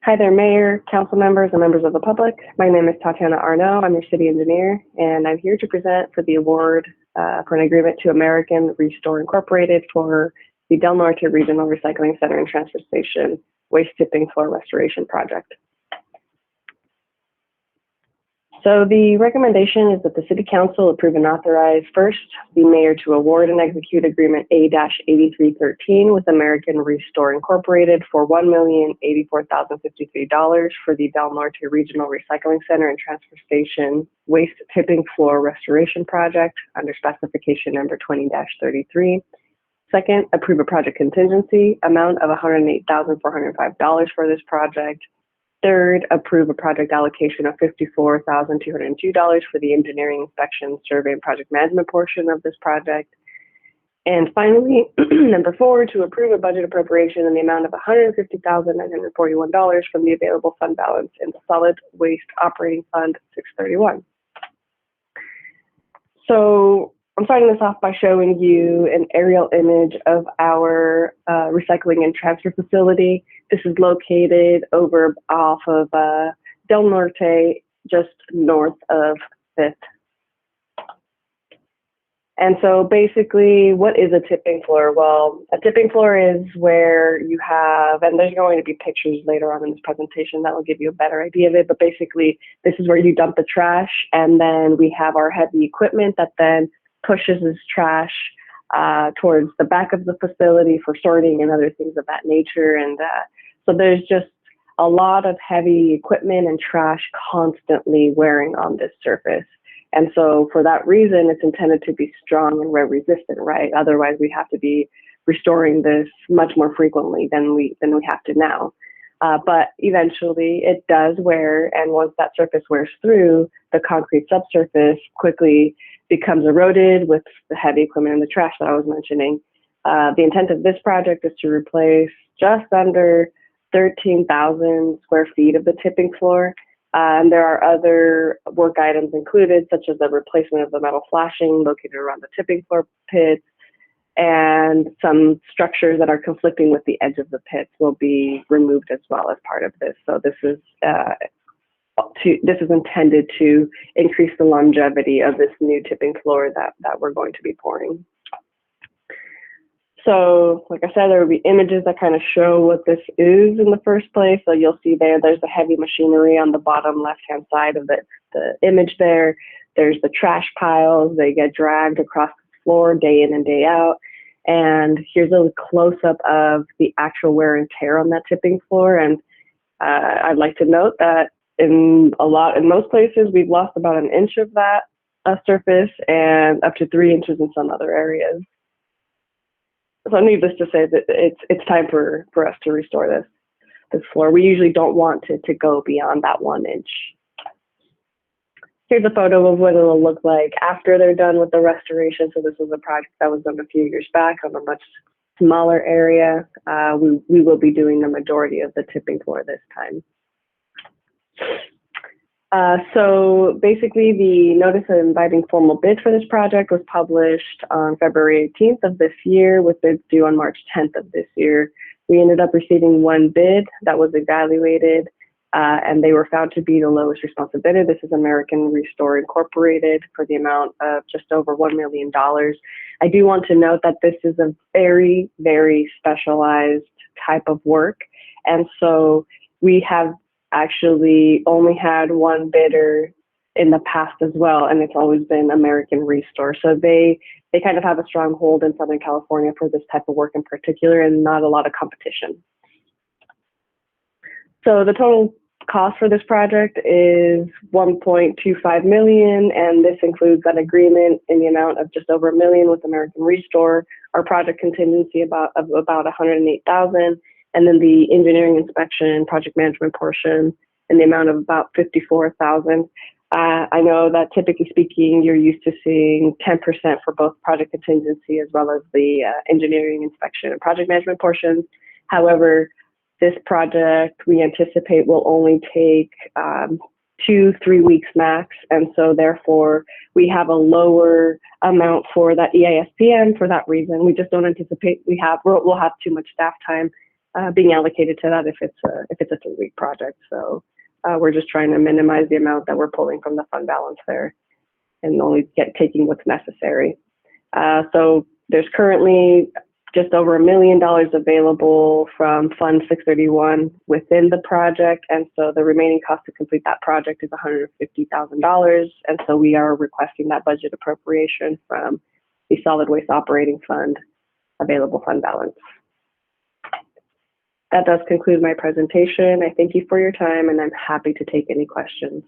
Hi there, Mayor, council members, and members of the public. My name is Tatiana Arnaud. I'm your city engineer, and I'm here to present for the award for an agreement to American Restore Incorporated for the Del Norte Regional Recycling Center and Transfer Station Waste Tipping Floor Restoration Project. So the recommendation is that the City Council approve and authorize first the mayor to award and execute agreement A-8313 with American Restore Incorporated for $1,084,053 for the Del Norte Regional Recycling Center and Transfer Station Waste Tipping Floor Restoration Project under specification number 20-33. Second, approve a project contingency amount of $108,405 for this project. Third, approve a project allocation of $54,202 for the engineering, inspection, survey, and project management portion of this project. And finally, number four, to approve a budget appropriation in the amount of $150,941 from the available fund balance in the Solid Waste Operating Fund 631. So I'm starting this off by showing you an aerial image of our recycling and transfer facility. This is located over off of Del Norte, just north of 5th. And so basically, what is a tipping floor? Well, a tipping floor is where you have, and there's going to be pictures later on in this presentation that will give you a better idea of it, but basically, this is where you dump the trash, and then we have our heavy equipment that then pushes this trash towards the back of the facility for sorting and other things of that nature. And so there's just a lot of heavy equipment and trash constantly wearing on this surface. And so for that reason, it's intended to be strong and wear resistant, right? Otherwise, we have to be restoring this much more frequently than we have to now. But eventually it does wear, and once that surface wears through, the concrete subsurface quickly becomes eroded with the heavy equipment and the trash that I was mentioning. The intent of this project is to replace just under 13,000 square feet of the tipping floor. And there are other work items included, such as the replacement of the metal flashing located around the tipping floor pits, and some structures that are conflicting with the edge of the pits will be removed as well as part of this. So this is intended to increase the longevity of this new tipping floor that we're going to be pouring. So, like I said, there will be images that kind of show what this is in the first place. So you'll see there's the heavy machinery on the bottom left-hand side of the image there. There's the trash piles. They get dragged across the floor day in and day out. And here's a close-up of the actual wear and tear on that tipping floor. And I'd like to note that in most places, we've lost about an inch of that surface and up to 3 inches in some other areas. So needless to say that it's time for us to restore this floor. We usually don't want to go beyond that 1 inch. Here's a photo of what it'll look like after they're done with the restoration. So this was a project that was done a few years back on a much smaller area. We will be doing the majority of the tipping floor this time. So basically, the notice of inviting formal bid for this project was published on February 18th of this year, with bids due on March 10th of this year. We ended up receiving one bid that was evaluated, and they were found to be the lowest responsive bidder. This is American Restore Incorporated for the amount of just over $1 million. I do want to note that this is a very, very specialized type of work, and so we have actually only had one bidder in the past as well, and it's always been American Restore. So they kind of have a strong hold in Southern California for this type of work in particular, and not a lot of competition. So the total cost for this project is $1.25 million, and this includes an agreement in the amount of just over $1 million with American Restore, our project contingency of about $108,000, and then the engineering, inspection, project management portion in the amount of about $54,000. I know that typically speaking, you're used to seeing 10% for both project contingency as well as the engineering, inspection, and project management portions. However, this project we anticipate will only take 2-3 weeks max, and so therefore we have a lower amount for that EISPM for that reason. We just don't anticipate we'll have too much staff time being allocated to that if it's a 3-week project. So we're just trying to minimize the amount that we're pulling from the fund balance there and only taking what's necessary. So there's currently just over $1 million available from Fund 631 within the project, and so the remaining cost to complete that project is $150,000, and so we are requesting that budget appropriation from the Solid Waste Operating Fund available fund balance. That does conclude my presentation. I thank you for your time, and I'm happy to take any questions.